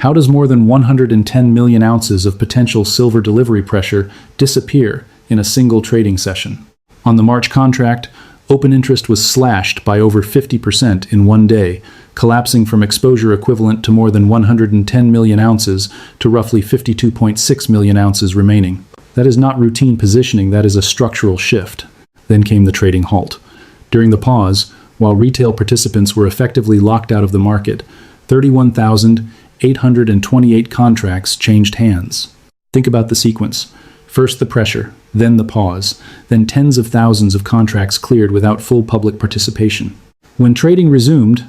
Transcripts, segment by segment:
How does more than 110 million ounces of potential silver delivery pressure disappear in a single trading session? On the March contract, open interest was slashed by over 50% in one day, collapsing from exposure equivalent to more than 110 million ounces to roughly 52.6 million ounces remaining. That is not routine positioning, that is a structural shift. Then came the trading halt. During the pause, while retail participants were effectively locked out of the market, 31,828 contracts changed hands. Think about the sequence. First the pressure, then the pause, then tens of thousands of contracts cleared without full public participation. When trading resumed,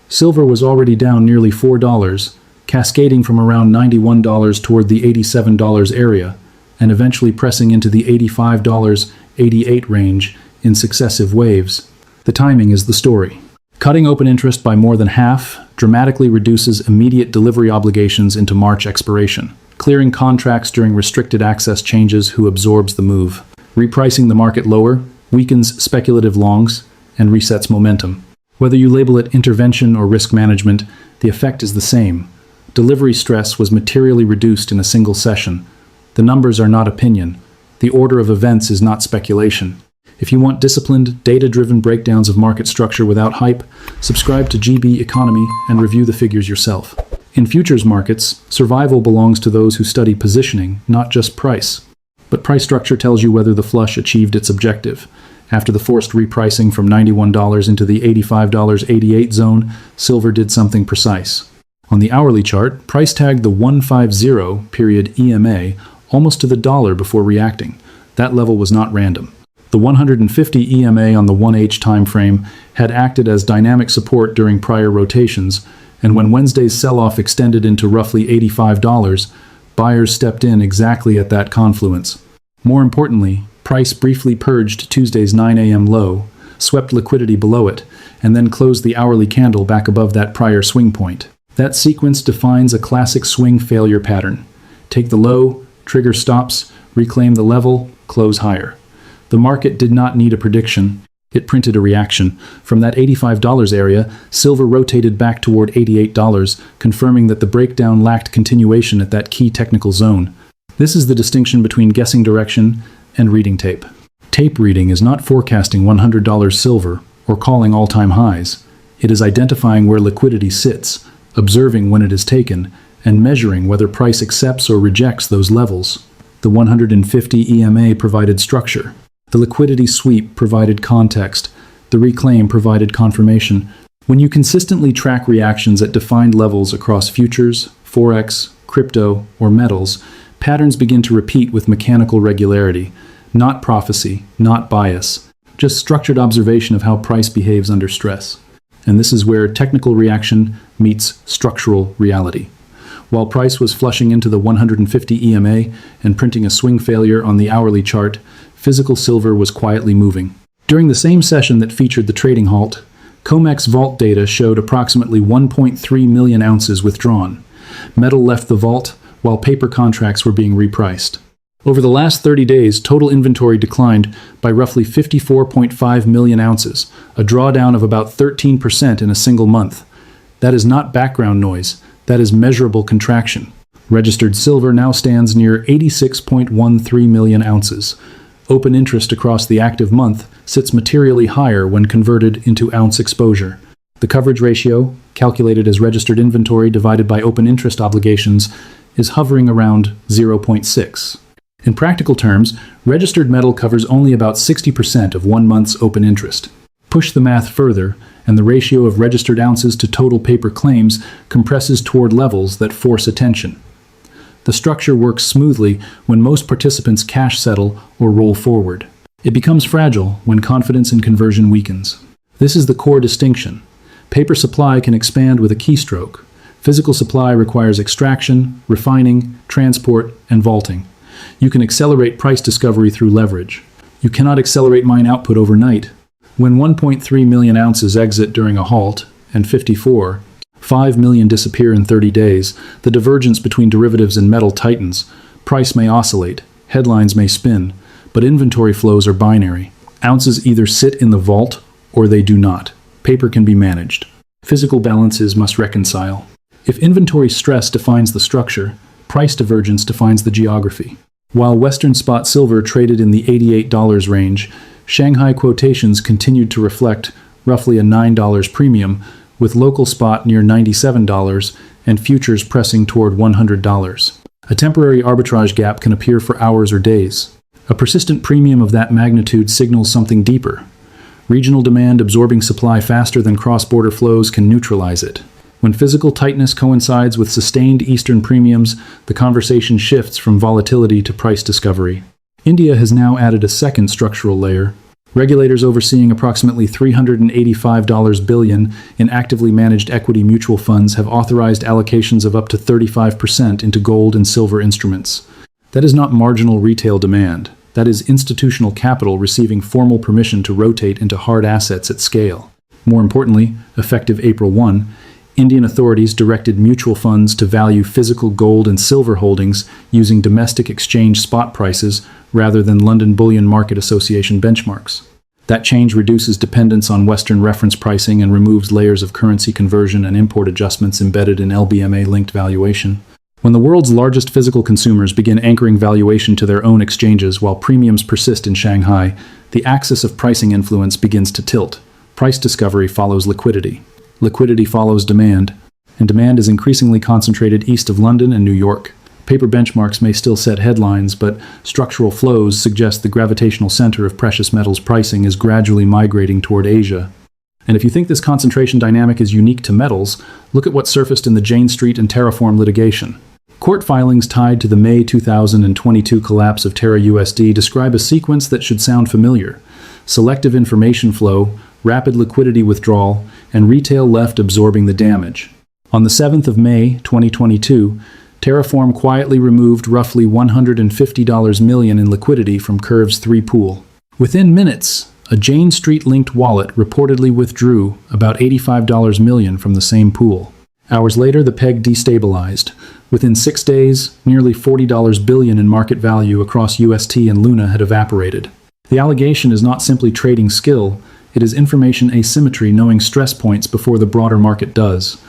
silver was already down nearly $4, cascading from around $91 toward the $87 area, and eventually pressing into the $85-88 range in successive waves. The timing is the story. Cutting open interest by more than half dramatically reduces immediate delivery obligations into March expiration. Clearing contracts during restricted access changes who absorbs the move. Repricing the market lower weakens speculative longs and resets momentum. Whether you label it intervention or risk management, the effect is the same. Delivery stress was materially reduced in a single session. The numbers are not opinion. The order of events is not speculation. If you want disciplined, data-driven breakdowns of market structure without hype, subscribe to GB Economy and review the figures yourself. In futures markets, survival belongs to those who study positioning, not just price. But price structure tells you whether the flush achieved its objective. After the forced repricing from $91 into the $85-88 zone, silver did something precise. On the hourly chart, price tagged the 150 period EMA almost to the dollar before reacting. That level was not random. The 150 EMA on the 1H timeframe had acted as dynamic support during prior rotations, and when Wednesday's sell-off extended into roughly $85, buyers stepped in exactly at that confluence. More importantly, price briefly purged Tuesday's 9 a.m. low, swept liquidity below it, and then closed the hourly candle back above that prior swing point. That sequence defines a classic swing failure pattern. Take the low, trigger stops, reclaim the level, close higher. The market did not need a prediction. It printed a reaction. From that $85 area, silver rotated back toward $88, confirming that the breakdown lacked continuation at that key technical zone. This is the distinction between guessing direction and reading tape. Tape reading is not forecasting $100 silver or calling all-time highs. It is identifying where liquidity sits, observing when it is taken, and measuring whether price accepts or rejects those levels. The 150 EMA provided structure. The liquidity sweep provided context. The reclaim provided confirmation. When you consistently track reactions at defined levels across futures, forex, crypto, or metals, patterns begin to repeat with mechanical regularity. Not prophecy, not bias, just structured observation of how price behaves under stress. And this is where technical reaction meets structural reality. While price was flushing into the 150 EMA and printing a swing failure on the hourly chart, physical silver was quietly moving. During the same session that featured the trading halt, COMEX vault data showed approximately 1.3 million ounces withdrawn. Metal left the vault, while paper contracts were being repriced. Over the last 30 days, total inventory declined by roughly 54.5 million ounces, a drawdown of about 13% in a single month. That is not background noise, that is measurable contraction. Registered silver now stands near 86.13 million ounces. Open interest across the active month sits materially higher when converted into ounce exposure. The coverage ratio, calculated as registered inventory divided by open interest obligations, is hovering around 0.6. In practical terms, registered metal covers only about 60% of 1 month's open interest. Push the math further, and the ratio of registered ounces to total paper claims compresses toward levels that force attention. The structure works smoothly when most participants cash settle or roll forward. It becomes fragile when confidence in conversion weakens. This is the core distinction. Paper supply can expand with a keystroke. Physical supply requires extraction, refining, transport, and vaulting. You can accelerate price discovery through leverage. You cannot accelerate mine output overnight. When 1.3 million ounces exit during a halt, and 5 million disappear in 30 days, the divergence between derivatives and metal tightens. Price may oscillate, headlines may spin, but inventory flows are binary. Ounces either sit in the vault or they do not. Paper can be managed. Physical balances must reconcile. If inventory stress defines the structure, price divergence defines the geography. While Western spot silver traded in the $88 range, Shanghai quotations continued to reflect roughly a $9 premium, with local spot near $97 and futures pressing toward $100. A temporary arbitrage gap can appear for hours or days. A persistent premium of that magnitude signals something deeper. Regional demand absorbing supply faster than cross-border flows can neutralize it. When physical tightness coincides with sustained Eastern premiums, the conversation shifts from volatility to price discovery. India has now added a second structural layer. Regulators overseeing approximately $385 billion in actively managed equity mutual funds have authorized allocations of up to 35% into gold and silver instruments. That is not marginal retail demand. That is institutional capital receiving formal permission to rotate into hard assets at scale. More importantly, effective April 1, Indian authorities directed mutual funds to value physical gold and silver holdings using domestic exchange spot prices rather than London Bullion Market Association benchmarks. That change reduces dependence on Western reference pricing and removes layers of currency conversion and import adjustments embedded in LBMA-linked valuation. When the world's largest physical consumers begin anchoring valuation to their own exchanges while premiums persist in Shanghai, the axis of pricing influence begins to tilt. Price discovery follows liquidity. Liquidity follows demand, and demand is increasingly concentrated east of London and New York. Paper benchmarks may still set headlines, but structural flows suggest the gravitational center of precious metals pricing is gradually migrating toward Asia. And if you think this concentration dynamic is unique to metals, look at what surfaced in the Jane Street and Terraform litigation. Court filings tied to the May 2022 collapse of Terra USD describe a sequence that should sound familiar. Selective information flow, rapid liquidity withdrawal, and retail left absorbing the damage. On the 7th of May 2022, Terraform quietly removed roughly $150 million in liquidity from Curve's 3 pool. Within minutes, a Jane Street-linked wallet reportedly withdrew about $85 million from the same pool. Hours later, the peg destabilized. Within 6 days, nearly $40 billion in market value across UST and Luna had evaporated. The allegation is not simply trading skill, it is information asymmetry knowing stress points before the broader market does.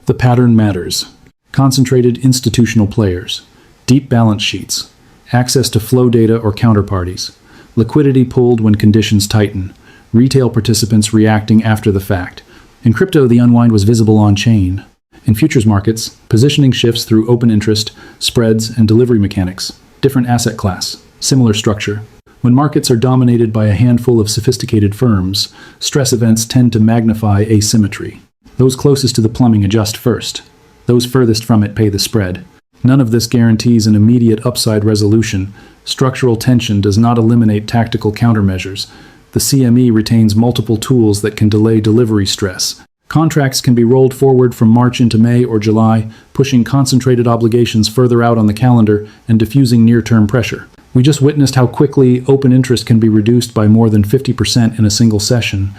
The pattern matters. Concentrated institutional players, deep balance sheets, access to flow data or counterparties, liquidity pulled when conditions tighten, retail participants reacting after the fact. In crypto, the unwind was visible on-chain. In futures markets, positioning shifts through open interest, spreads, and delivery mechanics. Different asset class, similar structure. When markets are dominated by a handful of sophisticated firms, stress events tend to magnify asymmetry. Those closest to the plumbing adjust first. Those furthest from it pay the spread. None of this guarantees an immediate upside resolution. Structural tension does not eliminate tactical countermeasures. The CME retains multiple tools that can delay delivery stress. Contracts can be rolled forward from March into May or July, pushing concentrated obligations further out on the calendar and diffusing near-term pressure. We just witnessed how quickly open interest can be reduced by more than 50% in a single session.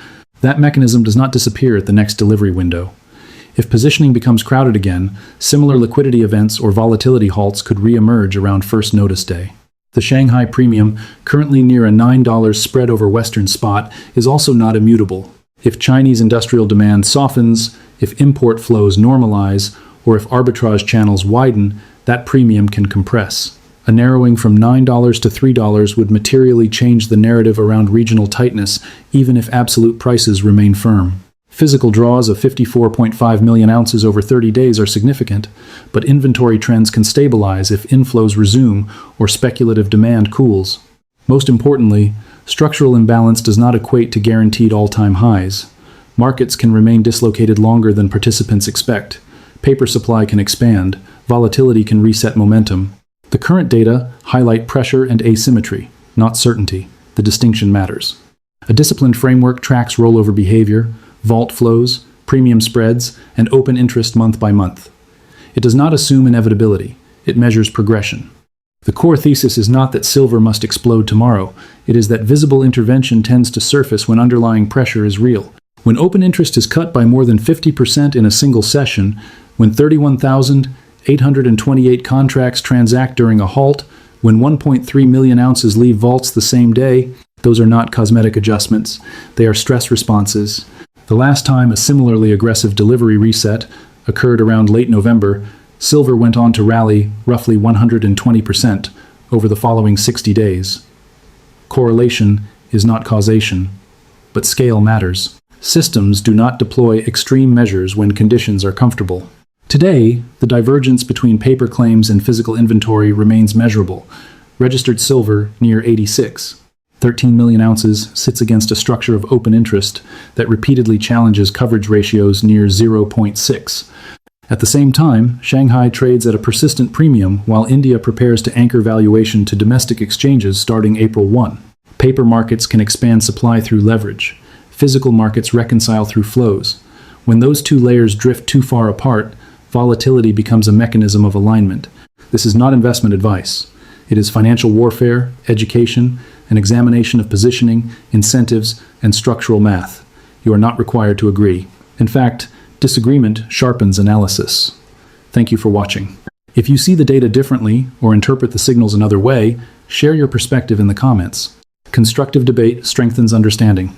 That mechanism does not disappear at the next delivery window. If positioning becomes crowded again, similar liquidity events or volatility halts could re-emerge around first notice day. The Shanghai premium, currently near a $9 spread over Western spot, is also not immutable. If Chinese industrial demand softens, if import flows normalize, or if arbitrage channels widen, that premium can compress. A narrowing from $9 to $3 would materially change the narrative around regional tightness, even if absolute prices remain firm. Physical draws of 54.5 million ounces over 30 days are significant, but inventory trends can stabilize if inflows resume or speculative demand cools. Most importantly, structural imbalance does not equate to guaranteed all-time highs. Markets can remain dislocated longer than participants expect. Paper supply can expand. Volatility can reset momentum. The current data highlight pressure and asymmetry, not certainty. The distinction matters. A disciplined framework tracks rollover behavior, vault flows, premium spreads, and open interest month by month. It does not assume inevitability. It measures progression. The core thesis is not that silver must explode tomorrow. It is that visible intervention tends to surface when underlying pressure is real. When open interest is cut by more than 50% in a single session, when 31,828 contracts transact during a halt, when 1.3 million ounces leave vaults the same day, those are not cosmetic adjustments. They are stress responses. The last time a similarly aggressive delivery reset, occurred around late November, silver went on to rally roughly 120% over the following 60 days. Correlation is not causation, but scale matters. Systems do not deploy extreme measures when conditions are comfortable. Today, the divergence between paper claims and physical inventory remains measurable. Registered silver near 86. 13 million ounces sits against a structure of open interest that repeatedly challenges coverage ratios near 0.6. At the same time, Shanghai trades at a persistent premium while India prepares to anchor valuation to domestic exchanges starting April 1. Paper markets can expand supply through leverage. Physical markets reconcile through flows. When those two layers drift too far apart, volatility becomes a mechanism of alignment. This is not investment advice. It is financial warfare, education, an examination of positioning, incentives, and structural math. You are not required to agree. In fact, disagreement sharpens analysis. Thank you for watching. If you see the data differently or interpret the signals another way, share your perspective in the comments. Constructive debate strengthens understanding.